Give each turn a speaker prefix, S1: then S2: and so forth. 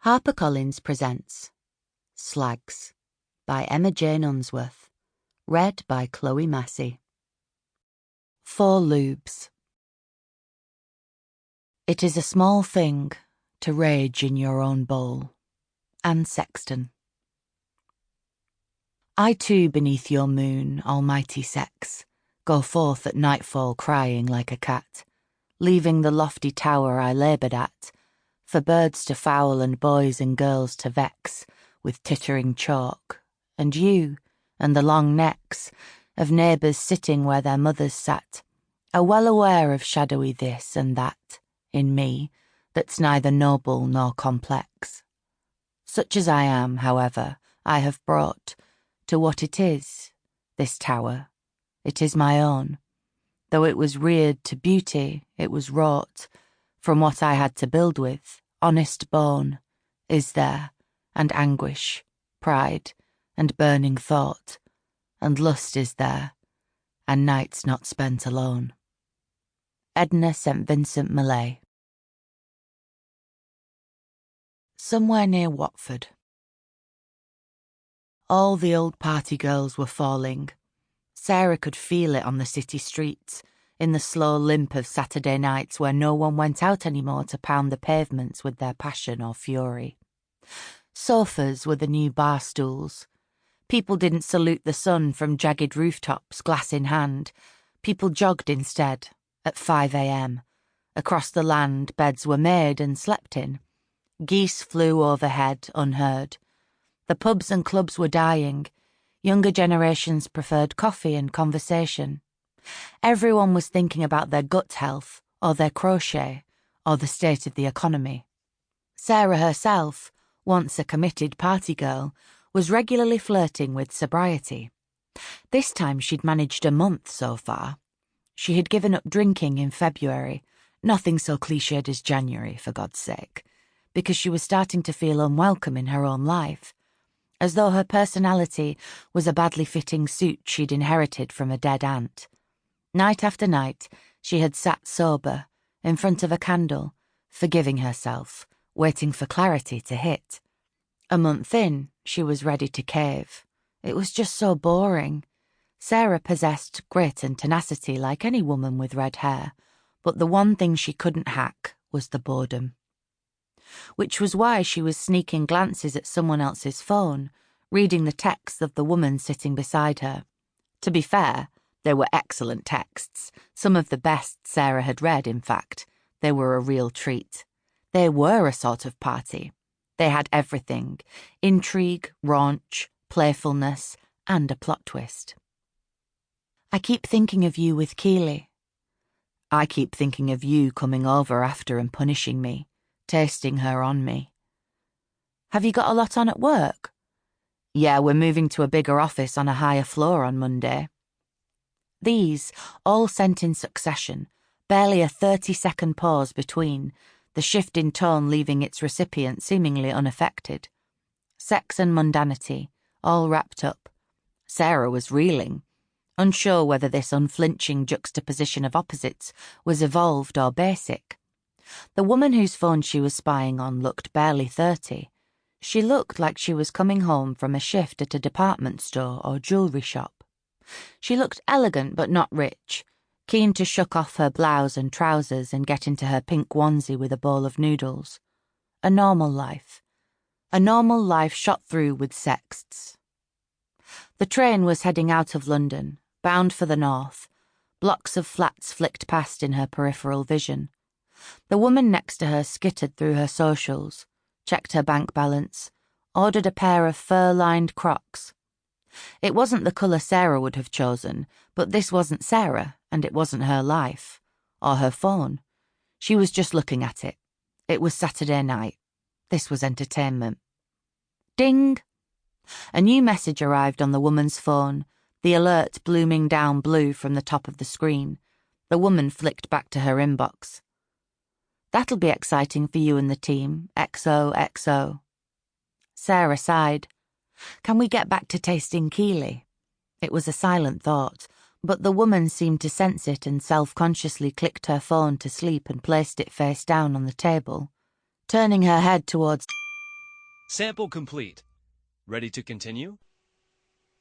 S1: HarperCollins presents Slags by Jane Unsworth, read by Chloe Massey. 4 lubes. It is a small thing to rage in your own bowl. Anne Sexton. I too beneath your moon, almighty sex, go forth at nightfall crying like a cat, leaving the lofty tower I laboured at, for birds to foul and boys and girls to vex with tittering chalk, and you, and the long necks of neighbours sitting where their mothers sat, are well aware of shadowy this and that in me that's neither noble nor complex. Such as I am, however, I have brought to what it is, this tower. It is my own. Though it was reared to beauty, it was wrought from what I had to build with. Honest bone is there, and anguish, pride, and burning thought, and lust is there, and nights not spent alone. Edna St. Vincent Millay. Somewhere near Watford. All the old party girls were falling. Sarah could feel it on the city streets, in the slow limp of Saturday nights where no one went out anymore to pound the pavements with their passion or fury. Sofas were the new bar stools. People didn't salute the sun from jagged rooftops, glass in hand. People jogged instead, at 5 a.m. Across the land, beds were made and slept in. Geese flew overhead, unheard. The pubs and clubs were dying. Younger generations preferred coffee and conversation. Everyone was thinking about their gut health, or their crochet, or the state of the economy. Sarah herself, once a committed party girl, was regularly flirting with sobriety. This time she'd managed a month so far. She had given up drinking in February, nothing so cliched as January, for God's sake, because she was starting to feel unwelcome in her own life, as though her personality was a badly fitting suit she'd inherited from a dead aunt. Night after night, she had sat sober, in front of a candle, forgiving herself, waiting for clarity to hit. A month in, she was ready to cave. It was just so boring. Sarah possessed grit and tenacity like any woman with red hair, but the one thing she couldn't hack was the boredom. Which was why she was sneaking glances at someone else's phone, reading the texts of the woman sitting beside her. To be fair, they were excellent texts, some of the best Sarah had read, in fact. They were a real treat. They were a sort of party. They had everything: intrigue, raunch, playfulness, and a plot twist. I keep thinking of you with Keely. I keep thinking of you coming over after and punishing me, tasting her on me. Have you got a lot on at work? Yeah, we're moving to a bigger office on a higher floor on Monday. These, all sent in succession, barely a 30-second pause between, the shift in tone leaving its recipient seemingly unaffected. Sex and mundanity, all wrapped up. Sarah was reeling, unsure whether this unflinching juxtaposition of opposites was evolved or basic. The woman whose phone she was spying on looked barely 30. She looked like she was coming home from a shift at a department store or jewellery shop. She looked elegant but not rich, keen to shuck off her blouse and trousers and get into her pink onesie with a bowl of noodles. A normal life. A normal life shot through with sexts. The train was heading out of London, bound for the north. Blocks of flats flicked past in her peripheral vision. The woman next to her skittered through her socials, checked her bank balance, ordered a pair of fur-lined Crocs. It wasn't the colour Sarah would have chosen, but this wasn't Sarah, and it wasn't her life. Or her phone. She was just looking at it. It was Saturday night. This was entertainment. Ding! A new message arrived on the woman's phone, the alert blooming down blue from the top of the screen. The woman flicked back to her inbox. That'll be exciting for you and the team, XOXO. Sarah sighed. Can we get back to tasting Keely? It was a silent thought, but the woman seemed to sense it and self-consciously clicked her phone to sleep and placed it face down on the table. Turning her head towards
S2: Sample complete. Ready to continue?